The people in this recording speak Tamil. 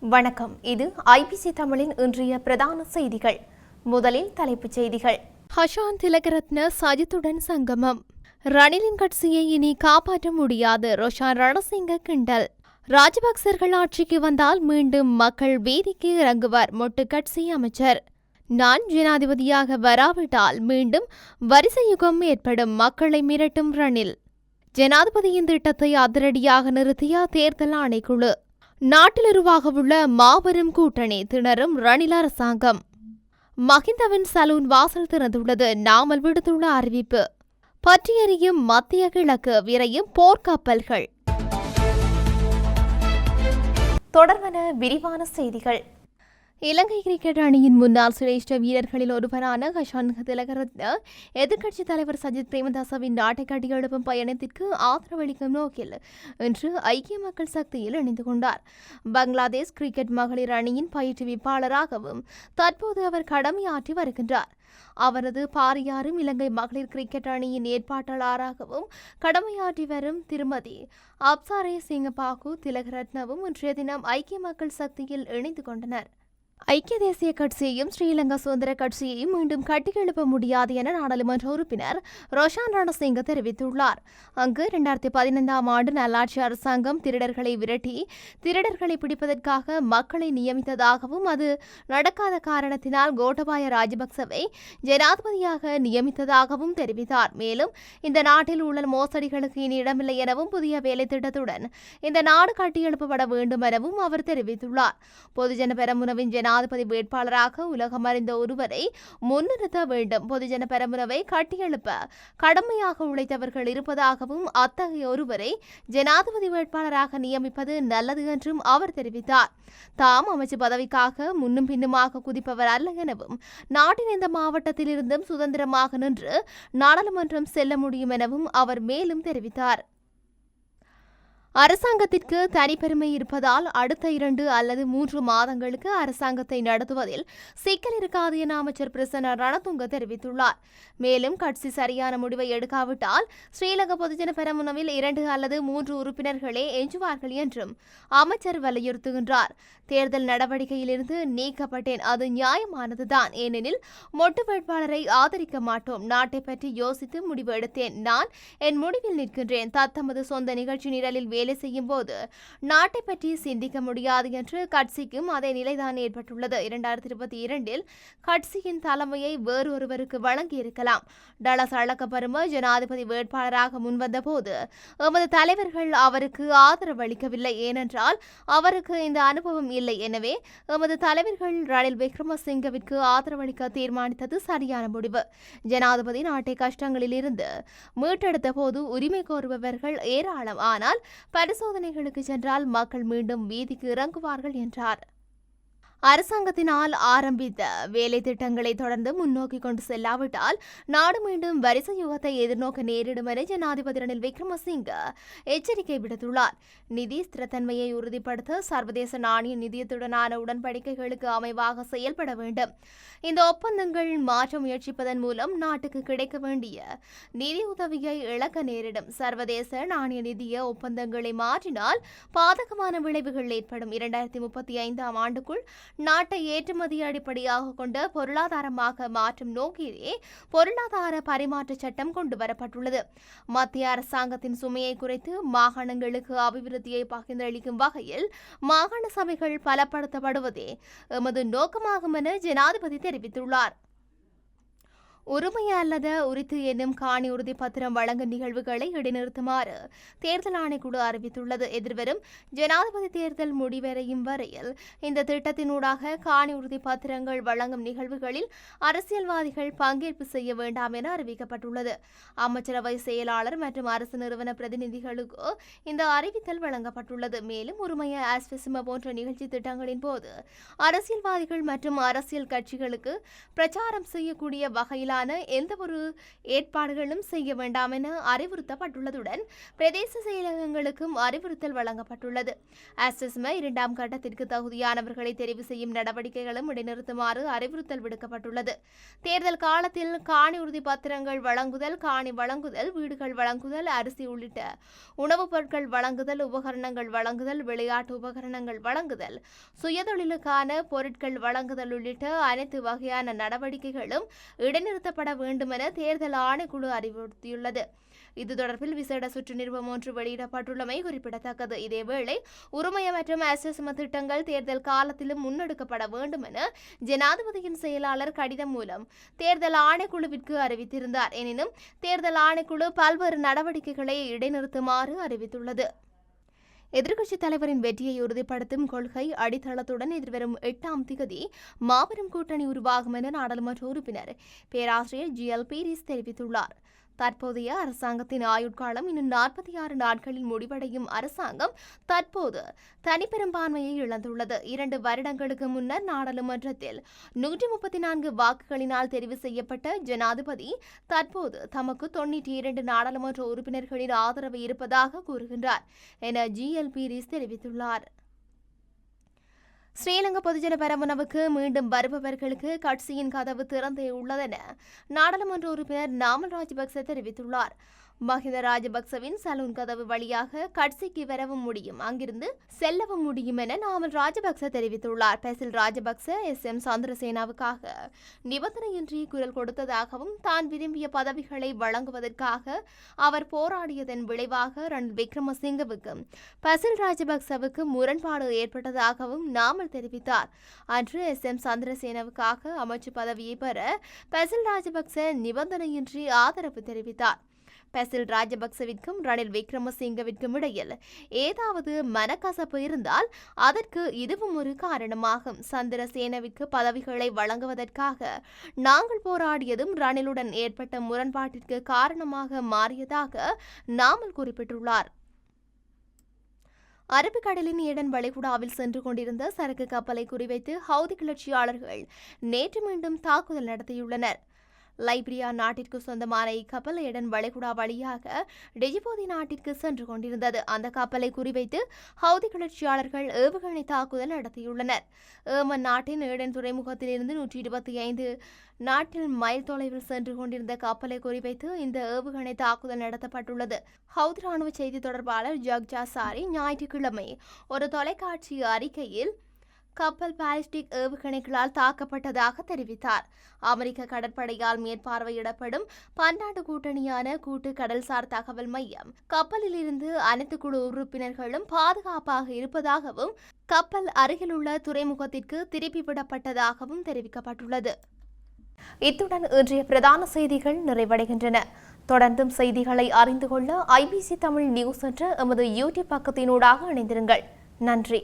வணக்கம். இது ஐபிசி தமிழின் இன்றைய பிரதான செய்திகள். முதலில் தலைப்புச் செய்திகள். ஹஷான் திலகரத்ன சஜித்துடன் சங்கமம். ரணிலின் கட்சியை இனி காப்பாற்ற முடியாது. ரோஷான் ரணசிங்க கிண்டல். ராஜபக்சர்கள் ஆட்சிக்கு வந்தால் மீண்டும் மக்கள் வீதிக்கு இறங்குவர். மொட்டு கட்சி அமைச்சர். நான் ஜனாதிபதியாக வராவிட்டால் மீண்டும் வரிசை யுகம் ஏற்படும். மக்களை மிரட்டும் ரணில். ஜனாதிபதியின் திட்டத்தை அதிரடியாக நிறுத்திய தேர்தல் ஆணைக்குழு. நாட்டில் உருவாகவுள்ள மாபெரும் கூட்டணி திணறும் ரணில் அரசாங்கம். மஹிந்தவின் சலூன் வாசல் திறந்துள்ளது. நாமல் விடுத்துள்ள அறிவிப்பு. பற்றியறியும் மத்திய கிழக்கு விரையும் போர்க்கப்பல்கள். தொடர்பான விரிவான செய்திகள். இலங்கை கிரிக்கெட் அணியின் முன்னாள் சிரேஷ்ட வீரர்களில் ஒருவரான ஹஷான் திலகரத்ன எதிர்க்கட்சித் தலைவர் சஜித் பிரேமதாசவின் நாட்டை கட்டியெழுப்பும் பயணத்திற்கு ஆதரவளிக்கும் நோக்கில் இன்று ஐக்கிய மக்கள் சக்தியில் இணைந்து கொண்டார். பங்களாதேஷ் கிரிக்கெட் மகளிர் அணியின் பயிற்றுவிப்பாளராகவும் தற்போது அவர் கடமையாற்றி வருகின்றார். அவரது பாரியாரும் இலங்கை மகளிர் கிரிக்கெட் அணியின் ஏற்பாட்டாளராகவும் கடமையாற்றி வரும் திருமதி அப்சாரே சிங்கபாகு திலகரத்னவும் இன்றைய தினம் ஐக்கிய மக்கள் சக்தியில் இணைந்து கொண்டனர். ஐக்கிய தேசிய கட்சியையும் ஸ்ரீலங்கா சுதந்திர கட்சியையும் மீண்டும் கட்டியெழுப்ப முடியாது என நாடாளுமன்ற உறுப்பினர் ரோஷான் ரணசிங்க தெரிவித்துள்ளார். அங்கு 2015 ஆண்டு நல்லாட்சி அரசாங்கம் திருடர்களை விரட்டி திருடர்களை பிடிப்பதற்காக மக்களை நியமித்ததாகவும் அது நடக்காத காரணத்தினால் கோட்டபாய ராஜபக்சவை ஜனாதிபதியாக நியமித்ததாகவும் தெரிவித்தார். மேலும் இந்த நாட்டில் ஊழல் மோசடிகளுக்கு இனி இடமில்லை எனவும் புதிய வேலை திட்டத்துடன் இந்த நாடு கட்டியெழுப்பப்பட வேண்டும் எனவும் அவர் தெரிவித்துள்ளார். பொதுஜன பெரமுனவின் ஜனாதிபதி வேட்பாளராக உலகம் அறிந்த ஒருவரை முன்னிறுத்த வேண்டும். பொதுஜன பெரமுனவை கட்டியெழுப்ப கடுமையாக உழைத்தவர்கள் இருப்பதாகவும் அத்தகைய ஒருவரை ஜனாதிபதி வேட்பாளராக நியமிப்பது நல்லது என்றும் அவர் தெரிவித்தார். தாம் அமைச்சு பதவிக்காக முன்னும் பின்னுமாக குதிப்பவர் அல்ல எனவும் நாட்டின் எந்த மாவட்டத்தில் இருந்தும் சுதந்திரமாக நின்று நாடாளுமன்றம் செல்ல முடியும் எனவும் அவர் மேலும் தெரிவித்தார். அரசாங்கத்திற்கு தனிப்பெருமை இருப்பதால் அடுத்த 2 அல்லது 3 மாதங்களுக்கு அரசாங்கத்தை நடத்துவதில் சிக்கல் இருக்காது என அமைச்சர் பிரசன்ன ரணதுங்க தெரிவித்துள்ளார். மேலும் கட்சி சரியான முடிவை எடுக்காவிட்டால் ஸ்ரீலங்கா பொதுஜன பெரமுனவில் 2 அல்லது 3 உறுப்பினர்களே எஞ்சுவார்கள் என்றும் அமைச்சர் வலியுறுத்துகின்றார். தேர்தல் நடவடிக்கையிலிருந்து நீக்கப்பட்டேன், அது நியாயமானதுதான். ஏனெனில் மொட்டு வேட்பாளரை ஆதரிக்க மாட்டோம். நாட்டை பற்றி யோசித்து முடிவு எடுத்தேன். நான் என் முடிவில் நிற்கின்றேன். தத்தமது சொந்த நிகழ்ச்சி நிரலில் வேலை செய்யும் போது நாட்டை பற்றி சிந்திக்க முடியாது என்று கட்சிக்கும் அதே நிலைதான் ஏற்பட்டுள்ளது. 2022 கட்சியின் தலைமையை வேறொருவருக்கு வழங்கியிருக்கலாம். டலஸ் அழகப்பெரும ஜனாதிபதி வேட்பாளராக முன்வந்த போது எமது தலைவர்கள் அவருக்கு ஆதரவளிக்கவில்லை. ஏனென்றால் அவருக்கு இந்த அனுபவம் இல்லை. எனவே எமது தலைவர்கள் ரணில் விக்ரமசிங்கவிற்கு ஆதரவளிக்க தீர்மானித்தது சரியான முடிவு. ஜனாதிபதி நாட்டை கஷ்டங்களில் இருந்து மீட்டெடுத்த போது உரிமை கோருபவர்கள் ஏராளம். ஆனால் பரிசோதனைகளுக்கு சென்றால் மக்கள் மீண்டும் வீதிக்கு இறங்குவார்கள் என்றார். அரசாங்கத்தினால் ஆரம்பித்த வேலை திட்டங்களை தொடர்ந்து முன்னோக்கி கொண்டு செல்லாவிட்டால் நாடு மீண்டும் வரிசை யுகத்தை எதிர்நோக்க நேரிடும் என ஜனாதிபதி ரணில் விக்ரமசிங்க எச்சரிக்கை விடுத்துள்ளார். நிதி ஸ்திரத்தன்மையை உறுதிப்படுத்த சர்வதேச நாணய நிதியத்துடனான உடன்படிக்கைகளுக்கு அமைவாக செயல்பட வேண்டும். இந்த ஒப்பந்தங்கள் மாற்ற முயற்சிப்பதன் மூலம் நாட்டுக்கு கிடைக்க வேண்டிய நிதி உதவியை இழக்க நேரிடும். சர்வதேச நாணய நிதிய ஒப்பந்தங்களை மாற்றினால் பாதகமான விளைவுகள் ஏற்படும். 2035 ஆண்டுக்குள் நாட்டை ஏற்றுமதி அடிப்படையாக கொண்ட பொருளாதாரமாக மாற்றும் நோக்கிலே பொருளாதார பரிமாற்ற சட்டம் கொண்டு வரப்பட்டுள்ளது. மத்திய அரசாங்கத்தின் சுமையை குறைத்து மாகாணங்களுக்கு அபிவிருத்தியை பகிர்ந்தளிக்கும் வகையில் மாகாண சபைகள் பலப்படுத்தப்படுவதே எமது நோக்கமாகும் என ஜனாதிபதி தெரிவித்துள்ளார். உரிமை அல்லத உரித்து என்னும் காணி உறுதி பத்திரம் வழங்கும் நிகழ்வுகளை இடைநிறுத்துமாறு தேர்தல் ஆணைக்குழு அறிவித்துள்ளது. எதிர்வரும் ஜனாதிபதி தேர்தல் முடிவடையும் வரையில் இந்த திட்டத்தினூடாக காணி உறுதி பத்திரங்கள் வழங்கும் நிகழ்வுகளில் அரசியல்வாதிகள் பங்கேற்பு செய்ய வேண்டாம் என அறிவிக்கப்பட்டுள்ளது. அமைச்சரவை செயலாளர் மற்றும் அரசு நிறுவன பிரதிநிதிகளுக்கு இந்த அறிவித்தல் வழங்கப்பட்டுள்ளது. மேலும் உரிமைய ஆஸ்வசிம போன்ற நிகழ்ச்சி திட்டங்களின் போது அரசியல்வாதிகள் மற்றும் அரசியல் கட்சிகளுக்கு பிரச்சாரம் செய்யக்கூடிய வகையில் வரையிலான எந்தவொரு ஏற்பாடுகளும் செய்ய வேண்டாம் என அறிவுறுத்தப்பட்டுள்ளதுடன் பிரதேச செயலகங்களுக்கும் அறிவுறுத்தல் வழங்கப்பட்டுள்ளது. அசஸ்ம 2ஆம் கட்டத்திற்கு தகுதியானவர்களை தெரிவு செய்யும் நடவடிக்கைகளும் இடைநிறுத்துமாறு அறிவுறுத்தல் விடுக்கப்பட்டுள்ளது. தேர்தல் காலத்தில் காணி உறுதி பத்திரங்கள் வழங்குதல், காணி வழங்குதல், வீடுகள் வழங்குதல், அரிசி உள்ளிட்ட உணவுப் பொருட்கள் வழங்குதல், உபகரணங்கள் வழங்குதல், விளையாட்டு உபகரணங்கள் வழங்குதல், சுயதொழிலுக்கான பொருட்கள் வழங்குதல் உள்ளிட்ட அனைத்து வகையான நடவடிக்கைகளும் இடைநிறுத்தப்பட வேண்டும் என தேர்தல் ஆணைக்குழு அறிவுறுத்தியுள்ளது. இது தொடர்பில் விசேட சுற்று நிருபம் ஒன்று வெளியிடப்பட்டுள்ளமை குறிப்பிடத்தக்கது. இதேவேளை உரிமைய மற்றும் அசஸ்ம திட்டங்கள் தேர்தல் காலத்திலும் முன்னெடுக்கப்பட வேண்டும் என ஜனாதிபதியின் செயலாளர் கடிதம் மூலம் தேர்தல் ஆணைக்குழுவிற்கு அறிவித்திருந்தார். எனினும் தேர்தல் ஆணைக்குழு பல்வேறு நடவடிக்கைகளை இடைநிறுத்துமாறு அறிவித்துள்ளது. எதிர்க்கட்சித் தலைவரின் வெற்றியை உறுதிப்படுத்தும் கொள்கை அடித்தளத்துடன் எதிர்வரும் 8ஆம் திகதி மாபெரும் கூட்டணி உருவாகும் என நாடாளுமன்ற உறுப்பினர் பேராசிரியர் GL பீரிஸ் தெரிவித்துள்ளார். தற்போதைய அரசாங்கத்தின் ஆயுட்காலம் இன்னும் 46 நாட்களில் முடிவடையும் அரசாங்கம் தற்போது தனிப்பெரும்பான்மையை இழந்துள்ளது. 2 வருடங்களுக்கு முன்னர் நாடாளுமன்றத்தில் 134 வாக்குகளினால் தெரிவு செய்யப்பட்ட ஜனாதிபதி தற்போது தமக்கு 92 நாடாளுமன்ற உறுப்பினர்களின் ஆதரவு இருப்பதாக கூறுகின்றார் என GL பீரிஸ் தெரிவித்துள்ளார். ஸ்ரீலங்கா பொதுஜன பெரமுனவுக்கு மீண்டும் வருபவர்களுக்கு கட்சியின் கதவு திறந்தே உள்ளதென நாடாளுமன்ற உறுப்பினர் நாமல் ராஜபக்ச தெரிவித்துள்ளார். மஹிந்த ராஜபக்சவின் சலூன் கதவு வழியாக கட்சிக்கு வரவும் முடியும், அங்கிருந்து செல்லவும் முடியும் என நாமல் ராஜபக்ச தெரிவித்துள்ளார். பெசில் ராஜபக்ச SM சந்திரசேனாவுக்காக நிபந்தனையின்றி குரல் கொடுத்ததாகவும் தான் விரும்பிய பதவிகளை வழங்குவதற்காக அவர் போராடியதன் விளைவாக ரணில் விக்ரமசிங்கவுக்கும் பெசில் ராஜபக்சவுக்கும் முரண்பாடு ஏற்பட்டதாகவும் நாமல் தெரிவித்தார். அன்று SM சந்திரசேனாவுக்காக அமைச்சு பதவியை பெற பெசில் ராஜபக்ச நிபந்தனையின்றி ஆதரவு தெரிவித்தார். பெசில் ராஜபக்சவிற்கும் ரணில் விக்ரமசிங்கவிற்கும் இடையில் ஏதாவது மனக்கசப்பு இருந்தால் அதற்கு இதுவும் ஒரு காரணமாகும். சந்திரசேனவிற்கு பதவிகளை வழங்குவதற்காக நாங்கள் போராடியதும் ரணிலுடன் ஏற்பட்ட முரண்பாட்டிற்கு காரணமாக மாறியதாக நாமல் குறிப்பிட்டுள்ளார். அரபிக்கடலின் ஏடன் வளைகுடாவில் சென்று கொண்டிருந்த சரக்கு கப்பலை குறிவைத்து ஹவுதி கிளர்ச்சியாளர்கள் நேற்று மீண்டும் தாக்குதல் நடத்தியுள்ளனர். லைபீரியா நாட்டிற்கு சொந்தமான இக்கப்பல் ஏடன் வளைகுடா வழியாக டிஜிபோதி நாட்டிற்கு சென்று கொண்டிருந்தது. அந்த கப்பலை குறிவைத்து ஹவுதி கிளர்ச்சியாளர்கள் ஏவுகணை தாக்குதல் நடத்தியுள்ளனர். ஏமன் நாட்டின் ஏடன் துறைமுகத்திலிருந்து 125 நாட்டில் மைல் தொலைவில் சென்று கொண்டிருந்த கப்பலை குறிவைத்து இந்த ஏவுகணை தாக்குதல் நடத்தப்பட்டுள்ளது. ஹவுதி ராணுவ செய்தி தொடர்பாளர் ஜக்ஜா சாரி ஞாயிற்றுக்கிழமை ஒரு தொலைக்காட்சி அறிக்கையில் கப்பல் பாலிஸ்டிக் ஏவுகணைகளால் தாக்கப்பட்டதாக தெரிவித்தார். அமெரிக்க கடற்படையால் மேற்பார்வையிடப்படும் பன்னாட்டு கூட்டணியான கூட்டு கடல்சார் தகவல் மையம் கப்பலில் இருந்து அனைத்து குழு உறுப்பினர்களும் பாதுகாப்பாக இருப்பதாகவும் கப்பல் அருகிலுள்ள துறைமுகத்திற்கு திருப்பி விடப்பட்டதாகவும் தெரிவிக்கப்பட்டுள்ளது. இத்துடன் இன்றைய பிரதான செய்திகள் நிறைவடைகின்றன. தொடர்ந்தும் செய்திகளை அறிந்து கொள்ள IBC தமிழ் நியூஸ் என்ற எமது யூடியூப் பக்கத்தினூடாக இணைந்திருங்கள். நன்றி.